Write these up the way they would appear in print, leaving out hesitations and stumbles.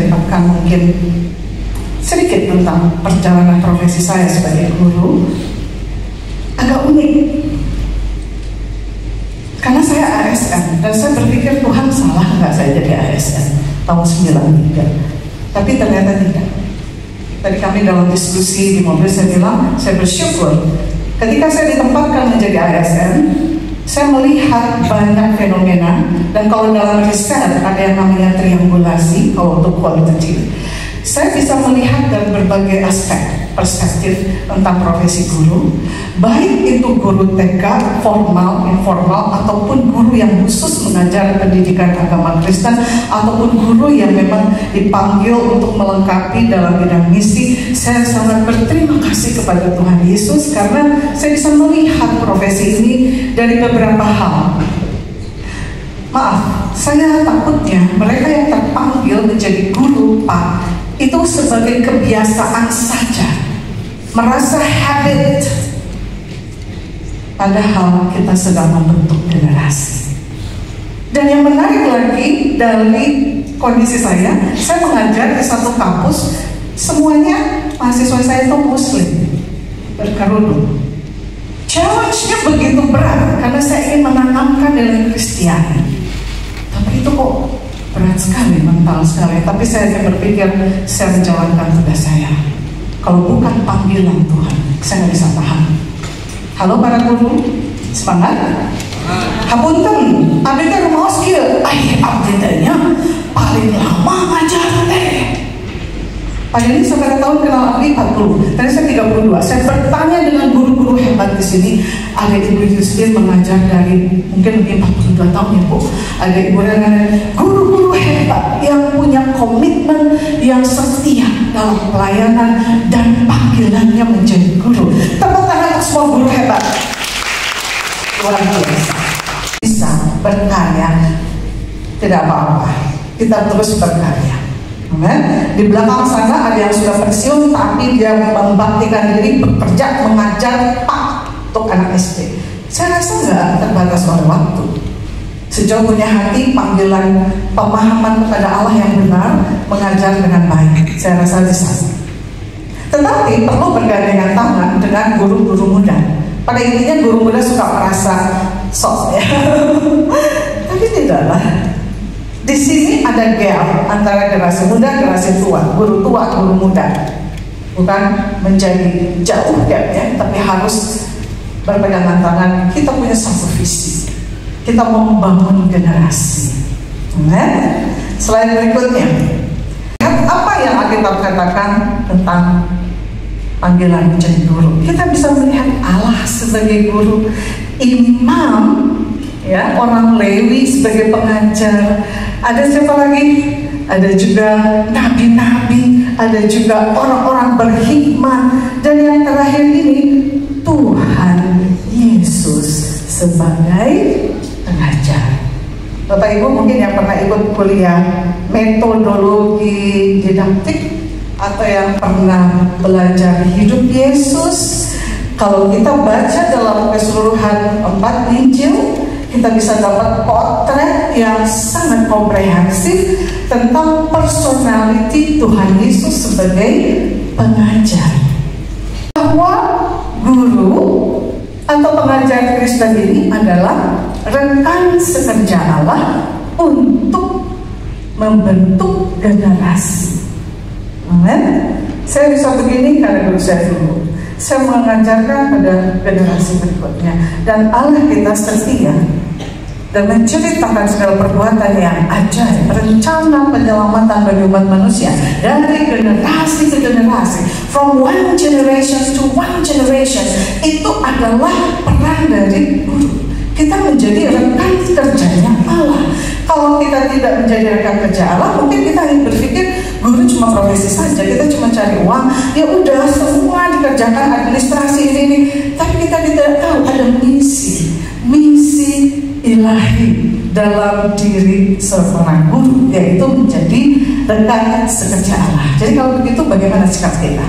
menceritakan mungkin sedikit tentang perjalanan profesi saya sebagai guru. Agak unik, karena saya ASN dan saya berpikir Tuhan salah nggak saya jadi ASN tahun 93, tapi ternyata tidak. Tadi kami dalam diskusi di mobil, saya bilang saya bersyukur ketika saya ditempatkan menjadi ASN, saya melihat banyak fenomena. Dan kalau dalam riset ada yang namanya triangulasi, kalau untuk kualitatif, saya bisa melihat dari berbagai aspek perspektif tentang profesi guru, baik itu guru TK, formal, informal, ataupun guru yang khusus mengajar pendidikan agama Kristen, ataupun guru yang memang dipanggil untuk melengkapi dalam bidang misi. Saya sangat berterima kasih kepada Tuhan Yesus karena saya bisa melihat profesi ini dari beberapa hal. Maaf, saya takutnya mereka yang terpanggil menjadi guru, Pak, itu sebagai kebiasaan saja, merasa habit, padahal kita sedang membentuk generasi. Dan yang menarik lagi dari kondisi saya mengajar di satu kampus, semuanya mahasiswa saya itu Muslim, berkerudung. Challenge-nya begitu berat karena saya ingin menanamkan nilai Kristiani, tapi itu kok berat sekali, mental sekali. Tapi saya berpikir saya menjalankan tugas saya. Kalau bukan panggilan Tuhan, saya nggak bisa paham. Halo para guru, semangat? Hapunten, abdi teh rumaos kieu. Abdi teh paling lama ngajar teh. Pak ini sampai tahun kenal abdi 40, tadi saya 32. Saya bertanya dengan guru-guru hebat di sini. Ada Ibu Yustin mengajar dari mungkin lebih 42 tahun ya Bu. Ada Ibu Rana, guru-guru hebat yang punya komitmen, yang setia dalam pelayanan dan panggilannya menjadi guru. Tepuk tangan untuk semua guru hebat. Luar biasa. Bisa berkarya, tidak apa-apa. Kita terus berkarya. Amen. Di belakang sana ada yang sudah pensiun tapi dia membaktikan diri bekerja mengajar Pak untuk anak SD. Saya rasa nggak terbatas oleh waktu. Sejauh punya hati, panggilan, pemahaman kepada Allah yang benar, mengajar dengan baik, saya rasa bisa. Tetapi perlu bergandengan tangan dengan guru-guru muda. Pada intinya guru muda suka merasa sok ya, tapi tidaklah. Di sini ada gap antara generasi muda, generasi tua, guru tua, guru muda. Bukan menjadi jauh gapnya, tapi harus berpegangan tangan. Kita punya satu visi. Kita mau membangun generasi. Amen. Selain berikutnya, apa yang Alkitab katakan tentang panggilan menjadi guru? Kita bisa melihat Allah sebagai guru, imam, ya, orang Lewi sebagai pengajar. Ada siapa lagi? Ada juga nabi-nabi, ada juga orang-orang berhikmat, dan yang terakhir ini Tuhan Yesus sebagai pengajar. Bapak Ibu mungkin yang pernah ikut kuliah metodologi didaktik atau yang pernah belajar hidup Yesus, kalau kita baca dalam keseluruhan 4 Injil, kita bisa dapat potret yang sangat komprehensif tentang personality Tuhan Yesus sebagai pengajar. Bahwa guru atau pengajar Kristen ini adalah rekan sekerja Allah untuk membentuk generasi. Amen. Saya bisa begini karena guru saya dulu. Saya mengajarkan pada generasi berikutnya, dan Allah kita setia dan menceritakan segala perbuatan yang ajaib, rencana penyelamatan bagi umat manusia dari generasi ke generasi, from one generation to one generation. Itu adalah peran dari guru. Kita menjadi rekan kerjanya Allah. Kalau kita tidak menjadi rekan kerja Allah, mungkin kita ingin berpikir guru cuma profesi saja, kita cuma cari uang, ya udah semua dikerjakan administrasi ini. Tapi kita tidak tahu ada misi ilahi dalam diri seorang guru, yaitu menjadi rekan sekerja Allah. Jadi kalau begitu, bagaimana sikap kita?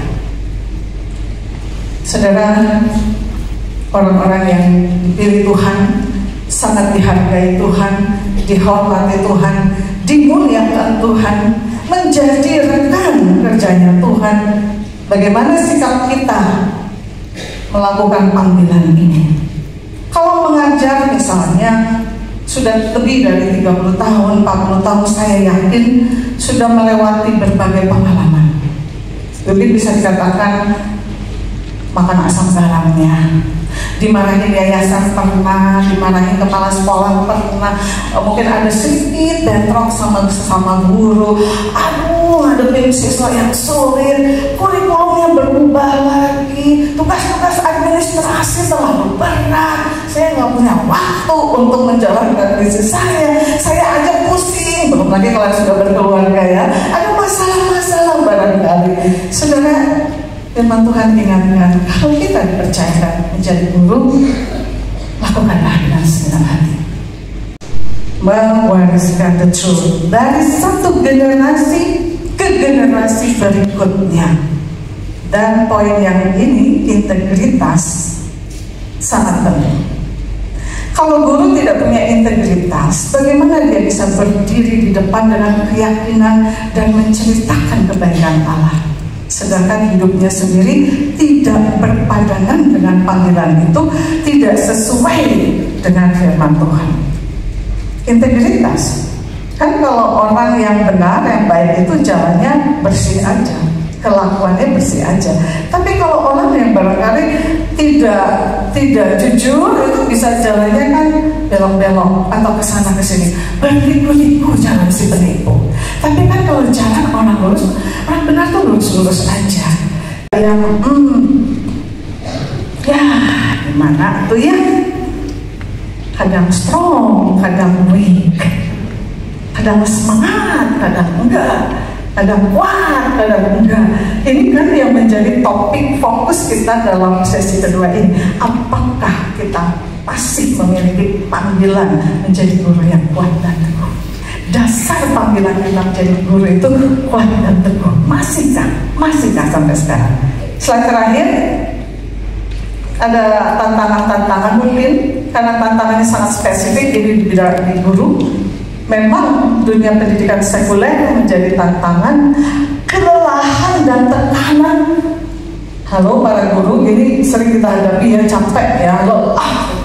Saudara, orang-orang yang dipilih Tuhan, sangat dihargai Tuhan, dihormati Tuhan, dimuliakan Tuhan, menjadi rekan kerjanya Tuhan. Bagaimana sikap kita melakukan panggilan ini? Kalau mengajar misalnya sudah lebih dari 30 tahun, 40 tahun, saya yakin sudah melewati berbagai pengalaman. Lebih bisa dikatakan makan asam garamnya, dimarahin yayasan pernah, dimarahin kepala sekolah pernah, mungkin ada sedikit bentrok sama guru, aduh ngadepin siswa yang sulit, kurikulumnya berubah lagi, tugas-tugas administrasi terlalu berat, saya nggak punya waktu untuk menjalankan bisnis saya aja pusing, belum lagi kalau sudah berkeluarga ya, ada masalah-masalah barangkali. Saudara, firman Tuhan ingatkan, kalau kita dipercayakan menjadi guru, lakukanlah dengan senang hati. Mewariskan the truth dari satu generasi ke generasi berikutnya. Dan poin yang ini, integritas, sangat penting. Kalau guru tidak punya integritas, bagaimana dia bisa berdiri di depan dengan keyakinan dan menceritakan kebaikan Allah? Sedangkan hidupnya sendiri tidak berpadangan dengan panggilan itu, tidak sesuai dengan firman Tuhan. Integritas, kan kalau orang yang benar, yang baik itu jalannya bersih aja, kelakuannya bersih aja. Tapi kalau orang yang barangkali tidak jujur, itu bisa jalannya kan belok-belok atau kesana kesini, berliku-liku jalan si penipu. Tapi kan kalau jalan orang lurus, orang benar tuh lurus-lurus aja. Yang ya gimana tuh ya, kadang strong, kadang weak, kadang semangat, kadang enggak, kadang kuat, kadang enggak. Ini kan yang menjadi topik fokus kita dalam sesi kedua ini. Apakah kita masih memiliki panggilan menjadi guru yang kuat dan teguh? Dasar panggilan kita menjadi guru itu kuat dan teguh. Masihkah sampai sekarang? Slide terakhir, ada tantangan-tantangan mungkin, karena tantangannya sangat spesifik ini di bidang guru. Memang dunia pendidikan sekuler menjadi tantangan, kelelahan dan tekanan. Halo para guru, ini sering kita hadapi ya, capek ya, lelah.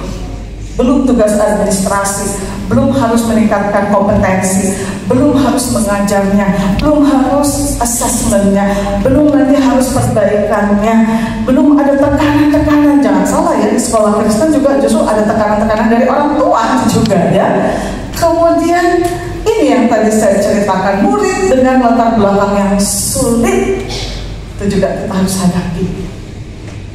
Belum tugas administrasi, belum harus meningkatkan kompetensi, belum harus mengajarnya, belum harus asesmennya, belum nanti harus perbaikannya, belum ada tekanan-tekanan. Jangan salah ya, di sekolah Kristen juga justru ada tekanan-tekanan dari orang tua juga ya. Kemudian ini yang tadi saya ceritakan, murid dengan latar belakang yang sulit, itu juga kita harus hadapi.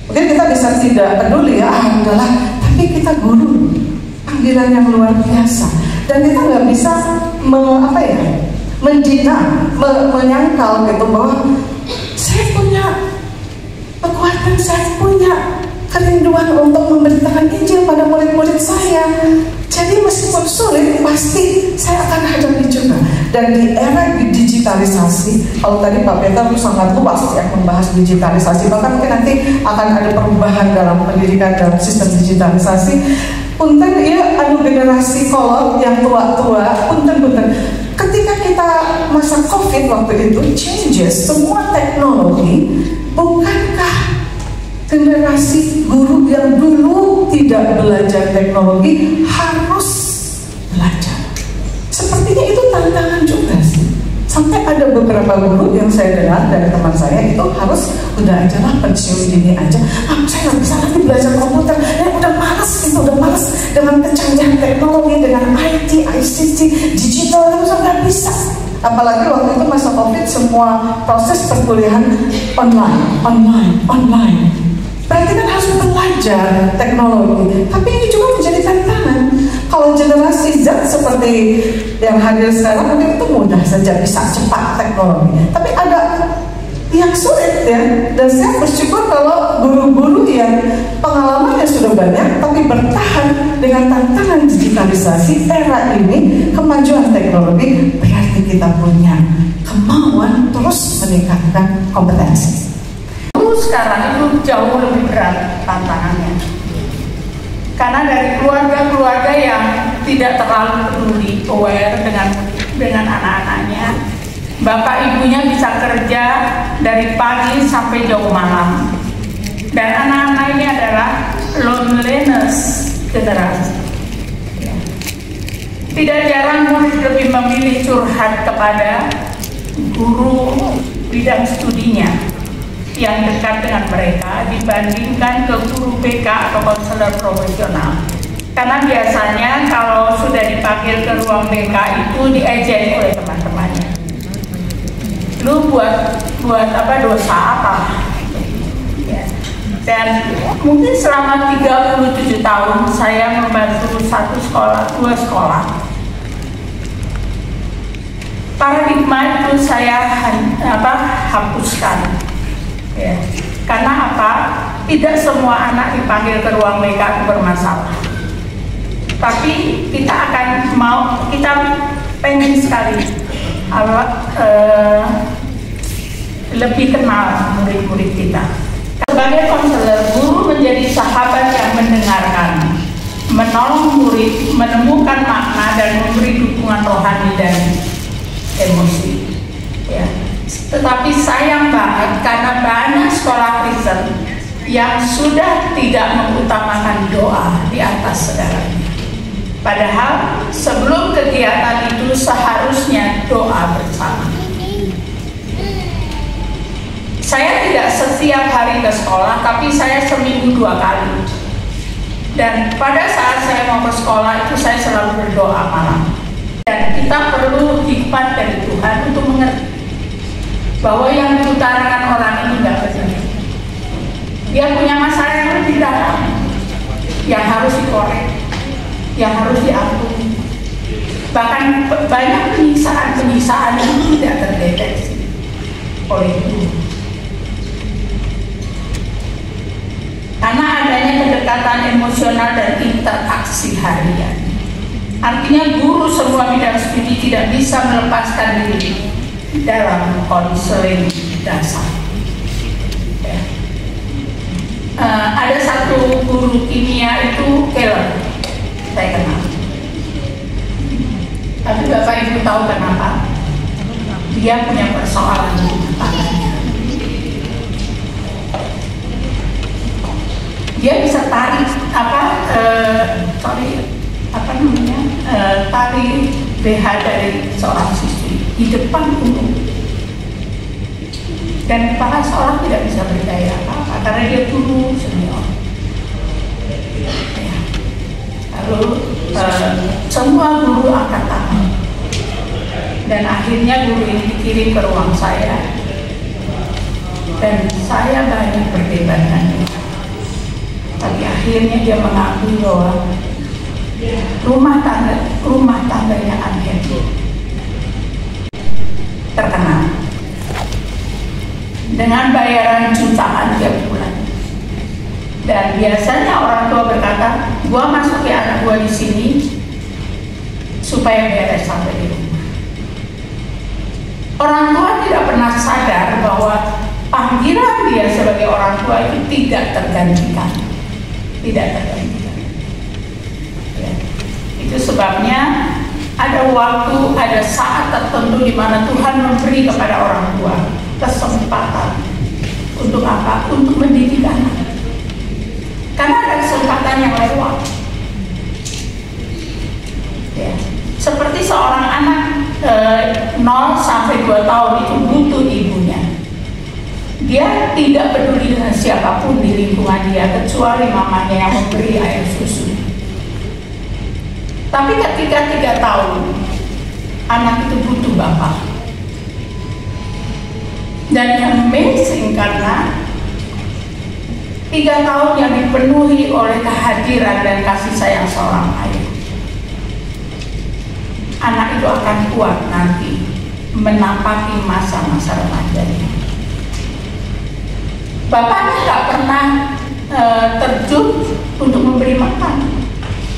Mungkin kita bisa tidak peduli ya, udahlah, tapi kita guru, panggilan yang luar biasa, dan kita nggak bisa menyangkal gitu bahwa saya punya kekuatan, saya punya kerinduan untuk memberitakan Injil pada murid-murid saya. Jadi meskipun sulit, pasti saya akan hadapi juga. Dan di era digitalisasi, kalau tadi Pak Peter sangat luas ya membahas digitalisasi, bahkan mungkin nanti akan ada perubahan dalam pendidikan dalam sistem digitalisasi. Punten ya, anu generasi kolot yang tua-tua, punten. Ketika kita masa COVID waktu itu changes semua teknologi, bukankah generasi guru yang dulu tidak belajar teknologi harus belajar? Sepertinya itu tantangan juga sih. Sampai ada beberapa guru yang saya dengar dari teman saya itu harus udah aja lah pensiun dini aja. Saya nggak bisa lagi belajar komputer. Udah malas dengan kecanggihan teknologi, dengan IT, ICT, digital itu nggak bisa. Apalagi waktu itu masa COVID, semua proses perkuliahan online. Berarti kan harus belajar teknologi. Tapi ini juga menjadi tantangan. Kalau generasi Z seperti yang hadir sekarang, mungkin itu mudah saja bisa cepat teknologi. Tapi ada yang sulit ya. Dan saya bersyukur kalau guru-guru yang pengalamannya sudah banyak, tapi bertahan dengan tantangan digitalisasi era ini, kemajuan teknologi, berarti kita punya kemauan terus meningkatkan kompetensi. Sekarang itu jauh lebih berat tantangannya, karena dari keluarga-keluarga yang tidak terlalu peduli, aware dengan anak-anaknya, bapak ibunya bisa kerja dari pagi sampai jauh malam. Dan anak-anak ini adalah loneliness generasi. Tidak jarang murid lebih memilih curhat kepada guru bidang studinya yang dekat dengan mereka dibandingkan ke guru BK atau konselor profesional. Karena biasanya kalau sudah dipanggil ke ruang BK itu diejek oleh teman-temannya. Lu buat apa, dosa apa? Ya. Dan mungkin selama 37 tahun saya membantu dua sekolah. Paradigma itu saya hapuskan. Ya. Karena apa? Tidak semua anak dipanggil ke ruang BK itu bermasalah. Tapi kita pengen sekali lebih kenal murid-murid kita. Sebagai konselor, guru menjadi sahabat yang mendengarkan, menolong murid menemukan makna dan memberi dukungan rohani dan emosi. Ya. Tetapi sayang banget karena banyak sekolah Kristen yang sudah tidak mengutamakan doa di atas segalanya. Padahal sebelum kegiatan itu seharusnya doa bersama. Saya tidak setiap hari ke sekolah, tapi saya seminggu 2 kali. Dan pada saat saya mau ke sekolah itu saya selalu berdoa malam. Dan kita perlu hikmat dari Tuhan untuk mengerti bahwa yang diutarakan orang ini tidak benar. Dia punya masalah yang lebih dalam, yang harus dikorek, yang harus diampuni. Bahkan banyak penyiksaan yang tidak terdeteksi oleh Tuhan. Karena adanya kedekatan emosional dan interaksi harian. Artinya guru semua bidang studi tidak bisa melepaskan diri dalam konseling dasar. Ya. Ada satu guru kimia itu Keller, saya kenal. Tapi Bapak Ibu tahu kenapa? Dia punya persoalan tangannya. Dia bisa tarik tarik BH dari seorang siswi di depan umum, dan kepala sekolah tidak bisa berdaya apa karena dia guru senior. Ya. Lalu semua guru angkat tangan, dan akhirnya guru ini dikirim ke ruang saya, dan saya banyak berdebat dengan dia. Tapi akhirnya dia mengakui bahwa rumah tangganya Angel terkenal dengan bayaran jutaan tiap bulan. Dan biasanya orang tua berkata, gua masukin anak gua di sini supaya beres sampai di rumah. Orang tua tidak pernah sadar bahwa panggilan dia sebagai orang tua itu tidak tergantikan. Ya. Itu sebabnya ada waktu, ada saat tertentu di mana Tuhan memberi kepada orang tua kesempatan untuk apa? Untuk mendidik anak. Karena ada kesempatan yang lewat. Ya. Seperti seorang anak 0 sampai 2 tahun itu butuh ibunya. Dia tidak peduli dengan siapapun di lingkungan dia kecuali mamanya yang memberi air susu. Tapi ketika 3 tahun anak itu butuh bapak. Dan yang amazing karena 3 tahun yang dipenuhi oleh kehadiran dan kasih sayang seorang ayah, anak itu akan kuat nanti menapaki masa-masa remajanya. Bapaknya nggak pernah terjun untuk memberi makan,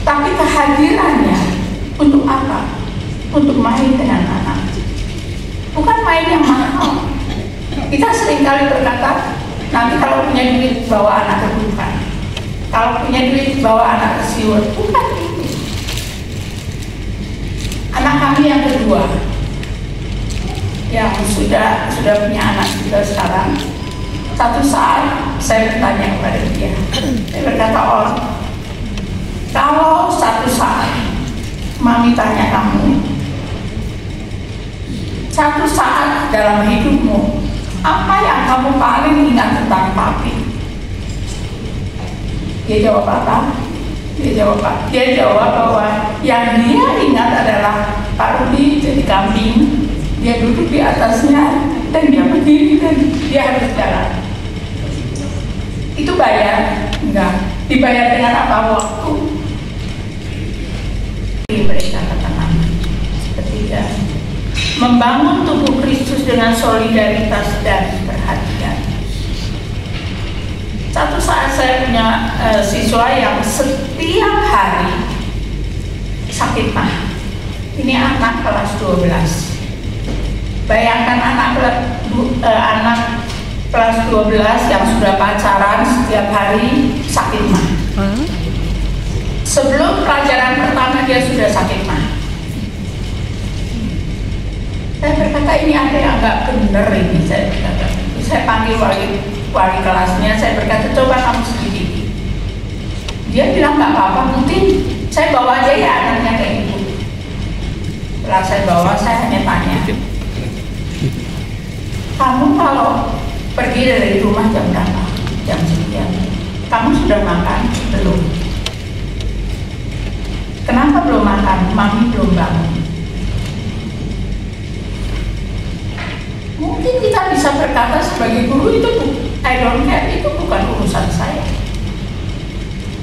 tapi kehadirannya untuk apa? Untuk main dengan anak. Bukan main yang mahal. Kita seringkali berkata, nanti kalau punya duit bawa anak ke Tuhan, kalau punya duit bawa anak ke Siwet. Bukan itu. Anak kami yang kedua yang sudah punya anak juga sekarang. Satu saat saya bertanya kepada dia, saya berkata, "Oh, kalau satu saat Mami tanya kamu, satu saat dalam hidupmu, apa yang kamu paling ingat tentang papi?" Dia jawab apa? Dia jawab bahwa yang dia ingat adalah Pak Rudi jadi kambing, dia duduk di atasnya dan dia berdiri dan dia harus jalan. Itu bayar? Enggak. Dibayar dengan apa? Waktu. Mereka katakan ketiga, membangun tubuh Kristus dengan solidaritas dan perhatian. Satu saat saya punya siswa yang setiap hari sakit mah. Ini anak kelas 12. Bayangkan anak kelas 12 yang sudah pacaran setiap hari sakit mah. Sebelum pelajaran pertama dia sudah sakit mah. Saya berkata, ini ada yang nggak benar ini. Saya panggil wali kelasnya, saya berkata, coba kamu selidiki. Dia bilang nggak apa-apa, mungkin saya bawa aja ya anaknya ke ibu. Setelah saya bawa, saya hanya tanya, kamu kalau pergi dari rumah jam berapa? Jam sekian. Kamu sudah makan? Belum. Kenapa belum makan? Mami belum bangun. Mungkin kita bisa berkata sebagai guru, itu I don't care, itu bukan urusan saya.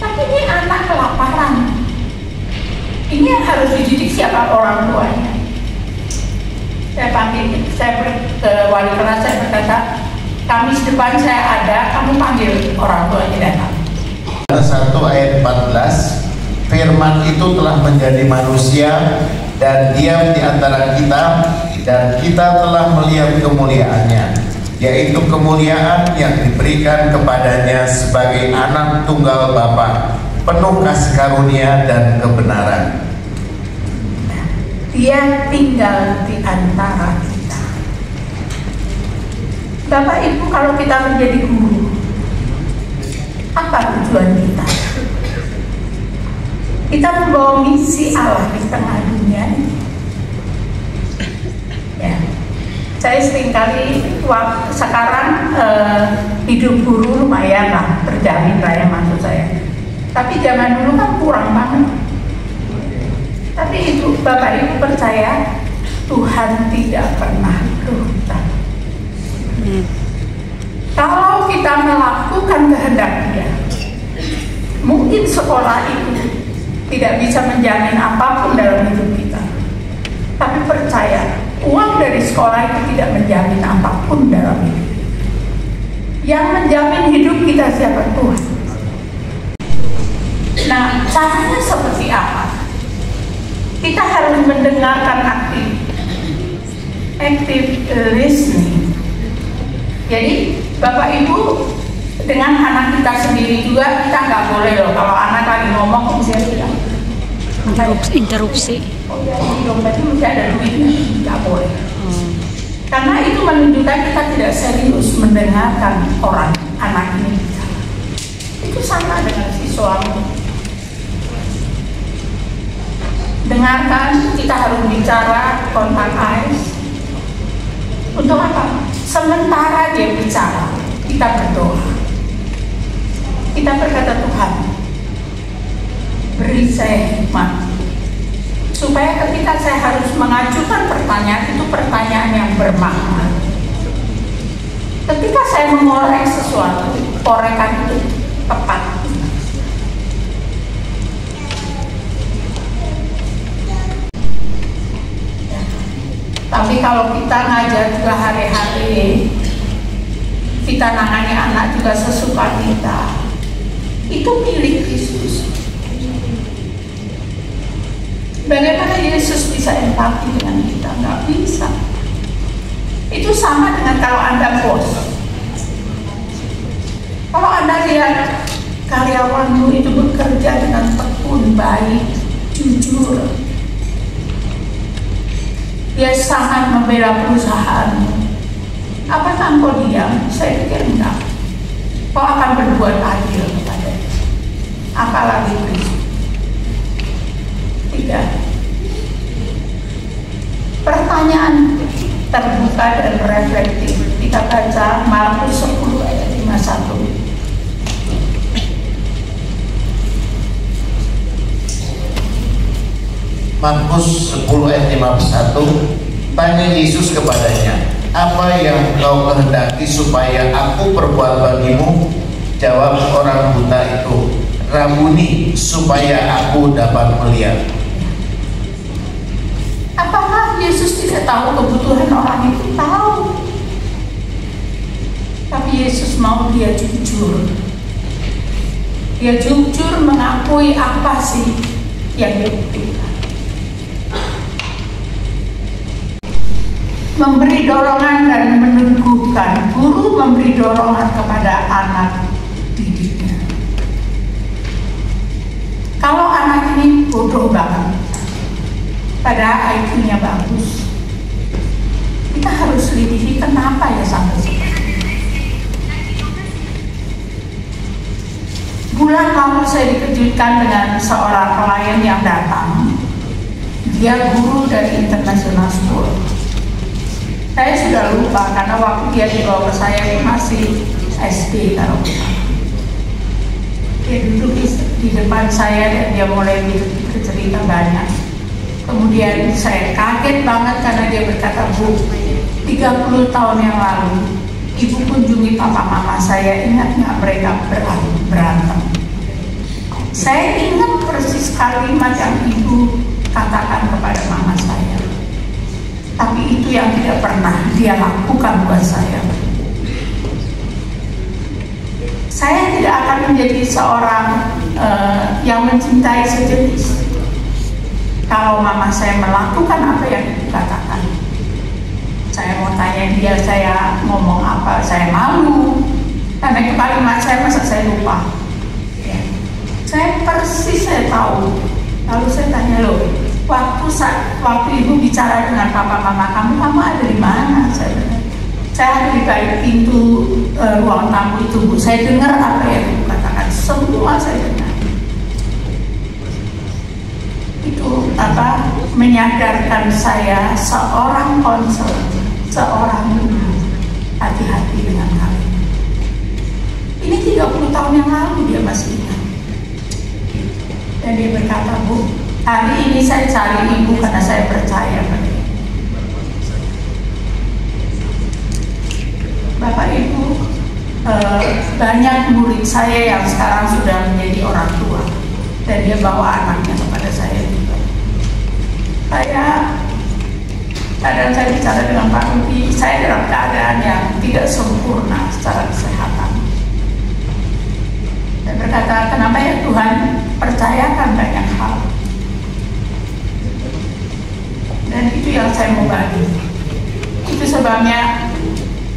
Tapi ini anak kelaparan. Ini yang harus dididik siapa? Orang tuanya. Saya panggil, ke wali kelas, saya berkata, Kamis depan saya ada, kamu panggil orang tuanya datang. 1 ayat 14, firman itu telah menjadi manusia dan diam di antara kita, dan kita telah melihat kemuliaannya, yaitu kemuliaan yang diberikan kepadanya sebagai anak tunggal Bapa, penuh kasih karunia dan kebenaran. Dia tinggal di antara kita. Bapak Ibu, kalau kita menjadi guru, apa tujuan kita? Kita membawa misi Allah di tengah dunia ini. Ya, saya seringkali sekarang hidup guru lumayan lah, terjamin lah ya maksud saya. Tapi zaman dulu kan kurang banget. Tapi itu Bapak Ibu percaya Tuhan tidak pernah lupa. Kalau kita melakukan kehendak Dia, mungkin sekolah itu tidak bisa menjamin apapun dalam hidup kita. Tapi percaya, uang dari sekolah itu tidak menjamin apapun dalam hidup. Yang menjamin hidup kita siapa? Tuhan. Nah, caranya seperti apa? Kita harus mendengarkan active listening. Jadi Bapak Ibu, dengan anak kita sendiri juga kita nggak boleh loh kalau anak lagi ngomong kemudian bilang interupsi. Oh ya, di dompet itu mesti ada duitnya, nggak boleh. Karena itu menunjukkan kita tidak serius mendengarkan orang anak ini bicara. Itu sama dengan si suami. Dengarkan, kita harus bicara kontak eyes. Untuk apa? Sementara dia bicara, kita berdoa. Kita berkata, Tuhan, beri saya hikmat, supaya ketika saya harus mengajukan pertanyaan, itu pertanyaan yang bermakna. Ketika saya mengorek sesuatu, korekan itu tepat. Tapi kalau kita ngajar juga hari-hari, kita nangani anak juga sesuka kita, itu milik Kristus. Bagaimana Yesus bisa empati dengan kita? Nggak bisa. Itu sama dengan kalau Anda bos. Kalau Anda lihat karyawanmu itu bekerja dengan tekun, baik, jujur, Dia sangat membela perusahaanmu. Apakah engkau diam? Saya pikir enggak. Kau akan berbuat adil kepadanya. Apalagi Kristus. Tidak. Pertanyaan terbuka dan reflektif. Kita baca Markus 10 ayat 51. Markus 10 ayat 51, tanya Yesus kepadanya, apa yang kau kehendaki supaya aku perbuat bagimu? Jawab orang buta itu, Rabuni, supaya aku dapat melihat. Apakah Yesus tidak tahu kebutuhan orang itu? Tahu. Tapi Yesus mau dia jujur. Dia jujur mengakui apa sih yang dia butuhkan. Memberi dorongan dan meneguhkan. Guru memberi dorongan kepada anak didiknya. Kalau anak ini bodoh banget, padahal IQ-nya bagus, kita harus lidihi kenapa ya sampai seperti ini. Bulan lalu saya dikejutkan dengan seorang klien yang datang. Dia guru dari International School. Saya sudah lupa karena waktu dia dibawa ke saya masih SD kalau bukan. Dia duduk di depan saya dan dia mulai bercerita banyak. Kemudian saya kaget banget karena dia berkata, Bu, 30 tahun yang lalu ibu kunjungi papa mama saya, ingat nggak mereka berantem? Saya ingat persis kalimat yang ibu katakan kepada mama saya. Tapi itu yang tidak pernah dia lakukan buat saya. Saya tidak akan menjadi seorang yang mencintai sejenis kalau mama saya melakukan apa yang ibu katakan. Saya mau tanya dia, saya ngomong apa, saya malu karena itu kalimat saya masa saya lupa. Saya persis saya tahu. Lalu saya tanya, loh, waktu ibu bicara dengan papa mama kamu ada di mana? Saya ada di balik pintu ruang tamu itu, Bu. Saya dengar apa yang ibu katakan, semua saya dengar. Itu menyadarkan saya seorang konselor, seorang guru, hati-hati dengan hal ini. Ini 30 tahun yang lalu dia masih ingat. Dan dia berkata, Bu, hari ini saya cari ibu karena saya percaya pada ibu. Bapak Ibu, banyak murid saya yang sekarang sudah menjadi orang tua dan dia bawa anaknya kepada saya juga. Kadang saya bicara dengan Pak Rudy, saya dalam keadaan yang tidak sempurna secara kesehatan. Dan berkata, kenapa ya Tuhan percayakan banyak hal. Dan itu yang saya mau bagi. Itu sebabnya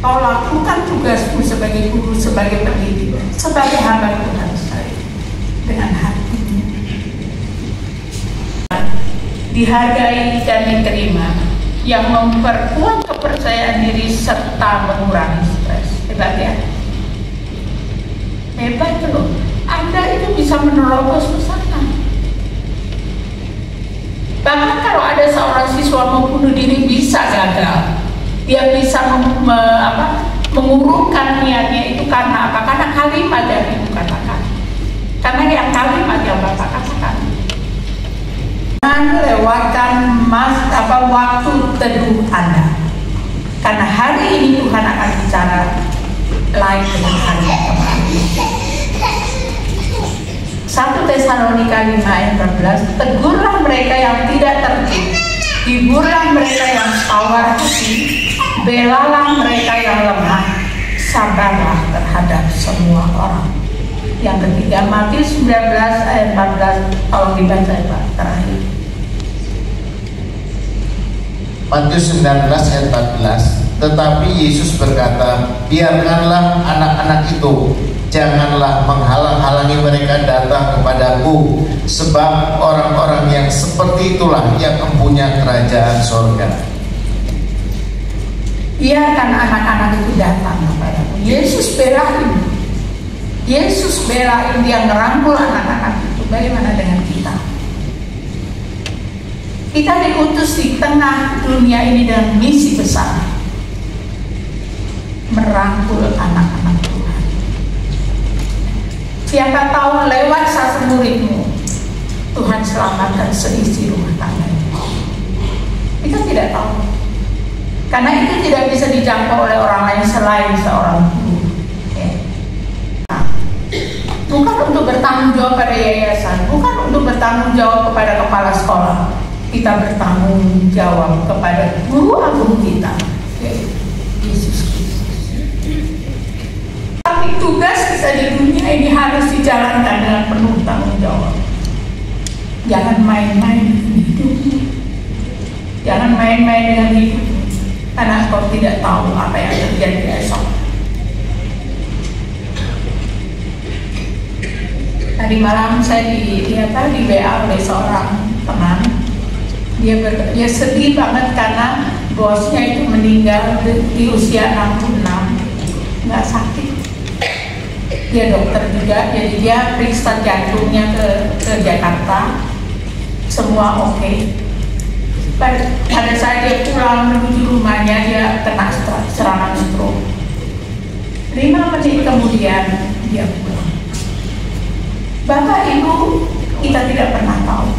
kau lakukan tugasmu sebagai guru, sebagai pendidik, sebagai hamba Tuhan sekali dengan hatimu. Dihargai dan diterima, yang memperkuat kepercayaan diri serta mengurangi stres. Hebat ya? Hebat loh. Anda itu bisa menerobos ke sana. Bahkan kalau ada seorang siswa mau bunuh diri bisa gagal. Dia bisa mengurungkan niatnya itu karena apa? Karena kalimat yang ibu katakan. Karena yang kalimat yang Bapak katakan. Jangan lewatkan waktu teduh Anda. Karena hari ini Tuhan akan bicara lain dengan hari kemarin. 1 Tesalonika 5 ayat 14, tegurlah mereka yang tidak tertib, hiburlah mereka yang tawar hati, belalah mereka yang lemah, sabarlah terhadap semua orang. Yang ketiga, Matius 19 ayat 14, tolong dibaca Pak terakhir. Matius 19 ayat 14, tetapi Yesus berkata, biarkanlah anak-anak itu, janganlah menghalang-halangi mereka datang kepadaku, sebab orang-orang yang seperti itulah yang mempunyai kerajaan surga. Biarkan anak-anak itu datang kepadamu. Yesus belain. Yesus belain, dia ngerangkul anak-anak itu. Bagaimana dengan kita? Kita diutus di tengah dunia ini dengan misi besar, merangkul anak-anak Tuhan. Siapa tahu lewat satu muridmu Tuhan selamatkan seisi rumah tangga. Kita tidak tahu, karena itu tidak bisa dijangkau oleh orang lain selain seorang guru. Bukan untuk bertanggung jawab pada yayasan, bukan untuk bertanggung jawab kepada kepala sekolah. Kita bertanggung jawab kepada guru agung kita, Yesus Kristus. Tapi tugas kita di dunia ini harus dijalankan dengan penuh tanggung jawab. Jangan main-main dengan hidupmu. Jangan main-main dengan hidupmu, karena kau tidak tahu apa yang terjadi esok. Tadi malam saya di WA oleh seorang teman. Dia sedih banget karena bosnya itu meninggal di usia 66, nggak sakit. Dia dokter juga, jadi dia periksa jantungnya ke Jakarta, semua oke. Pada saat dia pulang menuju rumahnya, dia kena serangan stroke. 5 menit kemudian dia pulang. Bapak Ibu, kita tidak pernah tahu